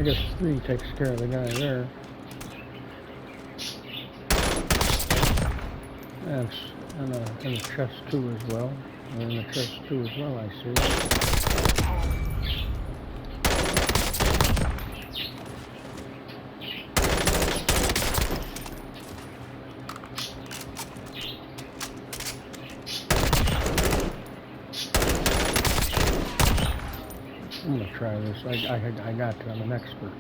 guess 3 takes care of the guy there. And a chest 2 as well. And a chest 2 as well, I see. I'm gonna try this. I got to. I'm an expert.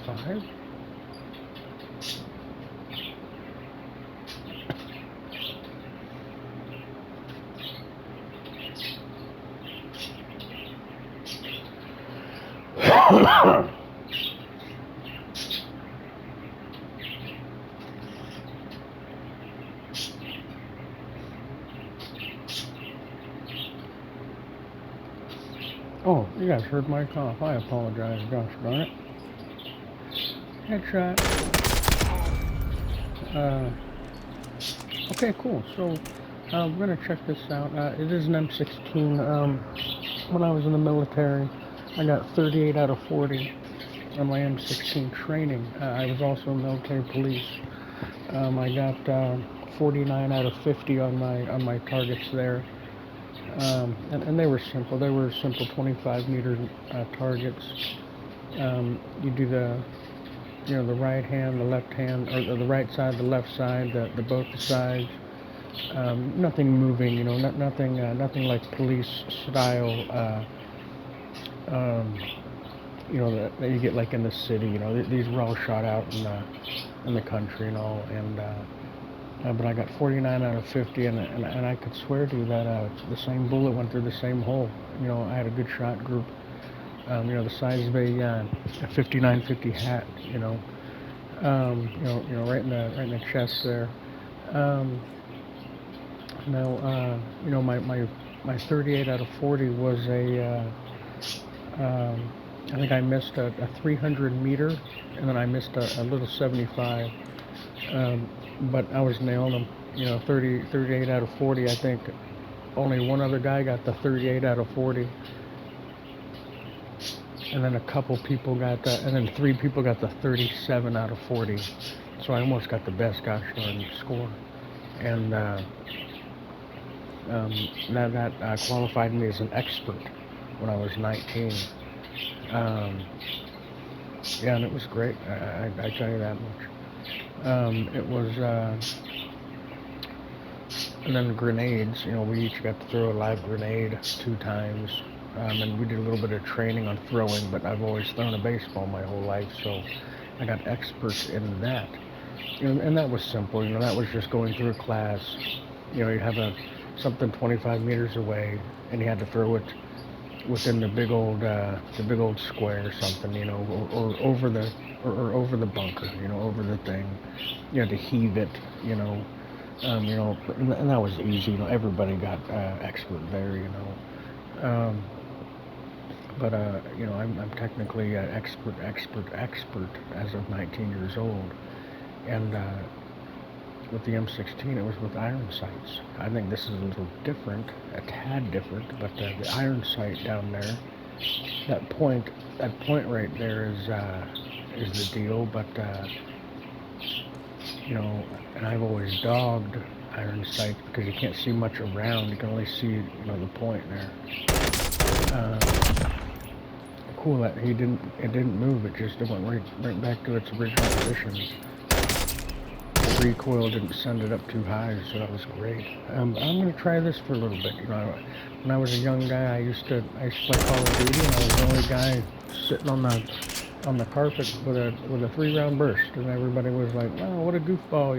Five. Oh, you guys heard my cough. I apologize, gosh darn it. Headshot. Okay, cool. So, we're gonna check this out. It is an M16. When I was in the military, I got 38 out of 40 on my M16 training. I was also in military police. I got 49 out of 50 on my targets there. And they were simple. They were simple 25-meter targets. You do the right hand, the left hand, or the right side, the left side, the both sides. Nothing moving, nothing like police style. That you get like in the city. These were all shot out in the country and all. But I got 49 out of 50, and I could swear to you that the same bullet went through the same hole. I had a good shot group. The size of a 59-50 hat. Right in the chest there. My 38 out of 40 was I think I missed a 300 meter, and then I missed a little 75. But I was nailing them. 38 out of 40. I think only one other guy got the 38 out of 40. And then a couple people got and then 3 people got the 37 out of 40. So I almost got the best gosh darn score. And that qualified me as an expert when I was 19. And it was great. I tell you that much. It was, and then grenades. We each got to throw a live grenade 2 times. And we did a little bit of training on throwing, but I've always thrown a baseball my whole life, so I got experts in that. And that was simple. That was just going through a class. You have something 25 meters away, and you had to throw it within the big old square or something, or over the bunker, over the thing. You had to heave it, and that was easy. Everybody got expert there, But I'm technically an expert as of 19 years old, and with the M16, it was with iron sights. I think this is a little different, a tad different, but the iron sight down there, that point right there is the deal. But and I've always dogged iron sights because you can't see much around. You can only see the point there. Cool that it didn't move. It went right back to its original position. The recoil didn't send it up too high, so that was great. I'm gonna try this for a little bit. When I was a young guy, I used to play Call of Duty, and I was the only guy sitting on the carpet with a 3-round burst, and everybody was like, "Oh, what a goofball!"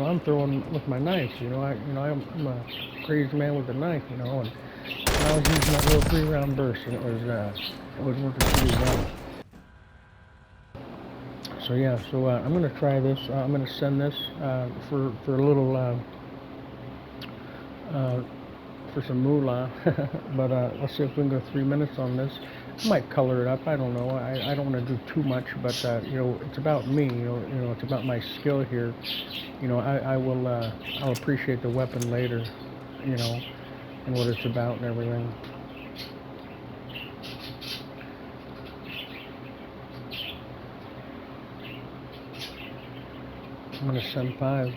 I'm throwing with my knife. I'm a crazy man with a knife. And I was using that little 3-round burst, and it was working pretty well. So yeah, so I'm gonna try this. I'm gonna send this for a little uh, for some moolah. But let's see if we can go 3 minutes on this. I might color it up. I don't know. I don't want to do too much, but you know, it's about me. You know, it's about my skill here. You know, I will I'll appreciate the weapon later. You know, and what it's about and everything. I'm gonna send 5.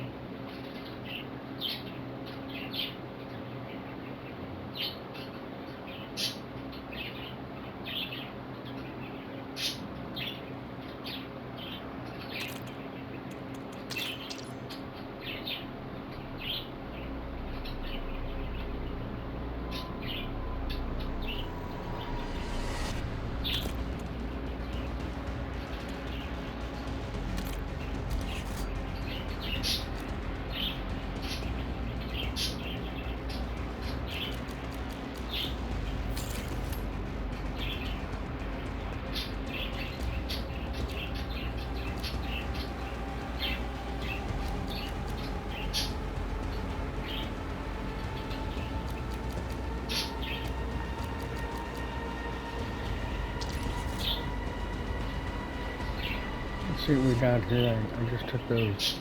Let's see what we got here. I just took those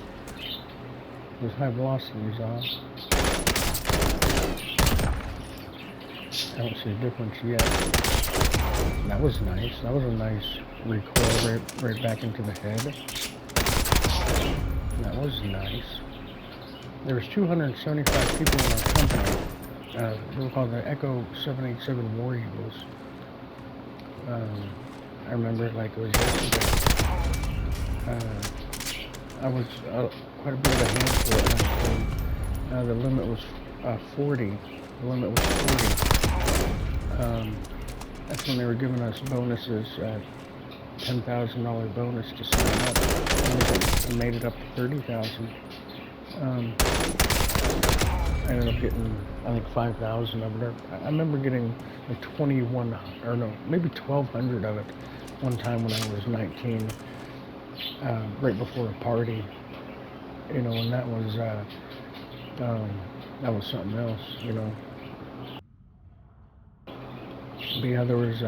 high velocities off. I don't see a difference yet. That was nice. That was a nice recoil right back into the head. That was nice. There was 275 people in our company. They were called the Echo 787 War Eagles. I remember it like it was yesterday. I was quite a bit of a handful. The limit was 40. The limit was 40. That's when they were giving us bonuses, $10,000 bonus to sign up. And made it up to 30,000. I ended up getting, I think, 5,000 of it. I remember getting like 21, or no, maybe 1,200 of it one time when I was 19, right before a party. You know, and that was something else. You know. But yeah, there was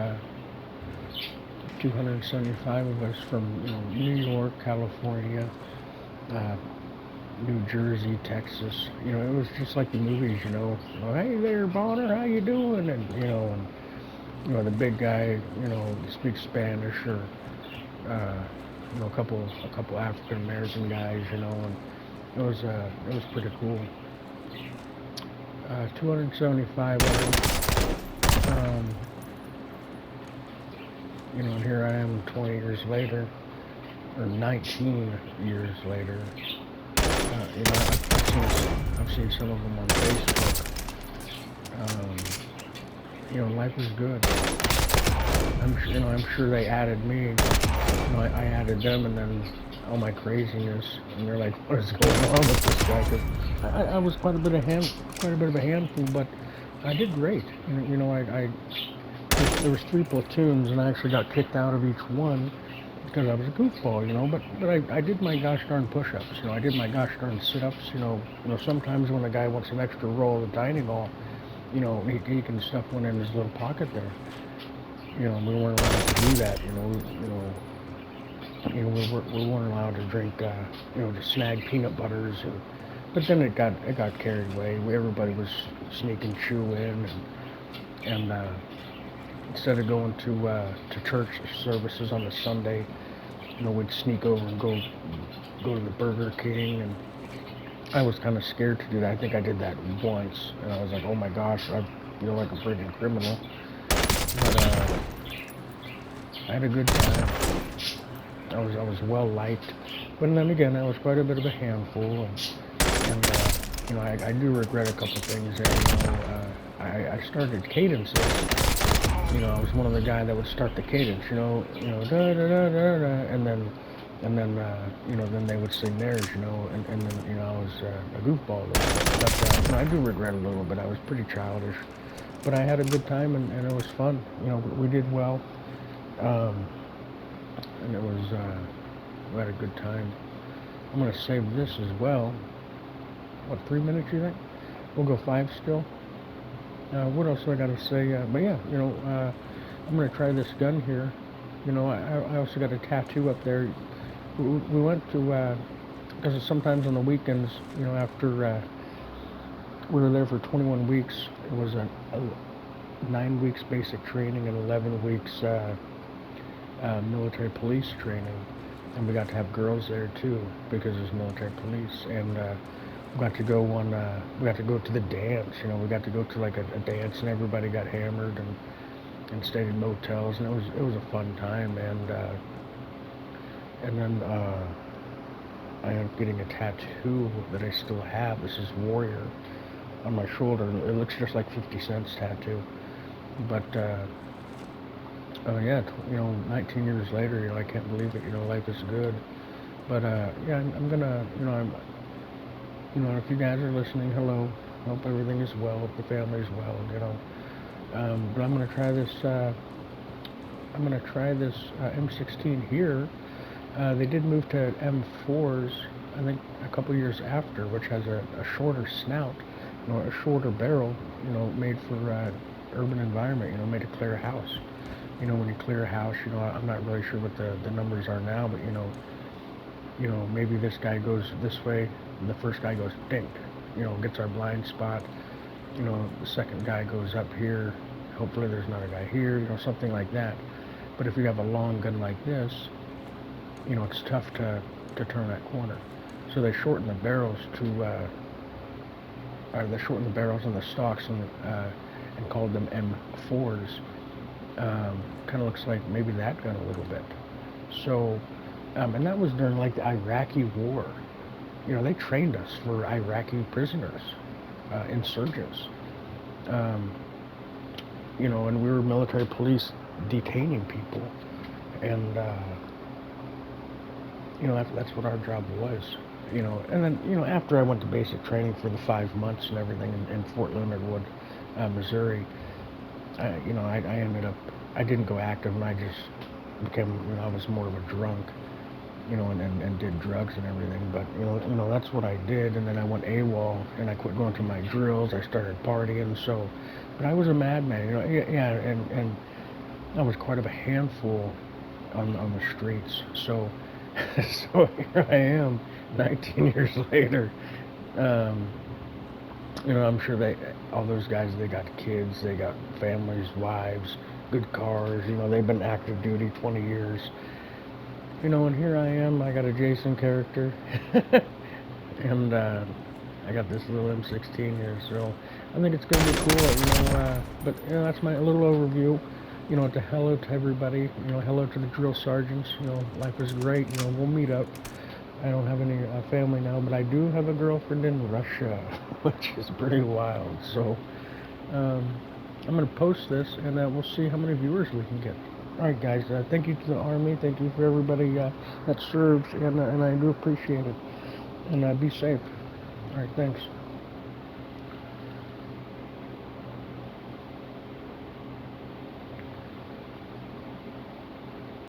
275 of us from, you know, New York, California, New Jersey, Texas. You know, it was just like the movies. You know, well, hey there, Bonner, how you doing? And you know, the big guy, you know, speaks Spanish, or you know, a couple African American guys. You know, and it was pretty cool. 275 of them. You know, and here I am 20 years later, or 19 years later. You know, I've seen some of them on Facebook. You know, life is good. I'm sure they added me. You know, I added them, and then all my craziness, and they're like, "What is going on with this guy?" 'Cause I was quite a bit of a handful, but I did great. You know, there was 3 platoons, and I actually got kicked out of each one because I was a goofball, you know. But I did my gosh darn push-ups. You know, I did my gosh darn sit-ups. You know, sometimes when a guy wants an extra roll of dining hall, you know, he can stuff one in his little pocket there. You know, we weren't allowed to do that. We weren't allowed to drink. You know, to snag peanut butters. But then it got carried away. Everybody was sneaking chew in, and instead of going to church services on a Sunday, you know, we'd sneak over and go to the Burger King, and I was kind of scared to do that. I think I did that once, and I was like, oh my gosh, I feel like a freaking criminal. But I had a good time. I was well liked, but then again, I was quite a bit of a handful, and you know, I do regret a couple things there. You know, I started cadences. You know, I was one of the guys that would start the cadence. You know, da da da da da, and then you know, then they would sing theirs. You know, and then, you know, I was a goofball there. But you know, I do regret a little bit. I was pretty childish, but I had a good time, and it was fun. You know, we did well, and it was We had a good time. I'm gonna save this as well. What, 3 minutes you think? We'll go 5 still. What else do I gotta say? But yeah, I'm gonna try this gun here. I also got a tattoo up there. We went to, because sometimes on the weekends, after we were there for 21 weeks, it was a 9 weeks basic training and 11 weeks military police training. And we got to have girls there too, because it's military police. And we got to go to the dance. We got to go to like a dance, and everybody got hammered and stayed in motels, and it was a fun time. And then I ended up getting a tattoo that I still have. This is Warrior on my shoulder. It looks just like 50 Cent's tattoo, but yeah, 19 years later, I can't believe it. Life is good. But yeah, I'm gonna, if you guys are listening, hello. Hope everything is well. Hope the family is well. But I'm gonna try this. M16 here. They did move to M4s, I think, a couple years after, which has a shorter snout, a shorter barrel, made for urban environment, made to clear a house. When you clear a house, I'm not really sure what the numbers are now, but maybe this guy goes this way, and the first guy goes dink, gets our blind spot. The second guy goes up here. Hopefully there's not a guy here, something like that. But if you have a long gun like this, it's tough to turn that corner. So they shorten the barrels on the stocks and called them M4s. Kind of looks like maybe that gun a little bit. So, and that was during like the Iraqi war. They trained us for Iraqi prisoners, insurgents. And we were military police detaining people, and that's what our job was. And then after I went to basic training for the 5 months and everything in Fort Leonard Wood, Missouri, I ended up, I didn't go active, and I just became, I was more of a drunk, and did drugs and everything. But that's what I did. And then I went AWOL, and I quit going to my drills. I started partying. So, but I was a madman, yeah, and I was quite of a handful on the streets. So, so here I am, 19 years later. I'm sure all those guys, they got kids, they got families, wives, good cars. They've been active duty 20 years. And here I am. I got a Jason character, and I got this little M16 here. So I think it's gonna be cool. But that's my little overview. To hello to everybody. Hello to the drill sergeants. Life is great. We'll meet up. I don't have any family now, but I do have a girlfriend in Russia, which is pretty wild. So I'm gonna post this, and we'll see how many viewers we can get. Alright guys, thank you to the Army, thank you for everybody that serves, and I do appreciate it. And be safe. Alright, thanks.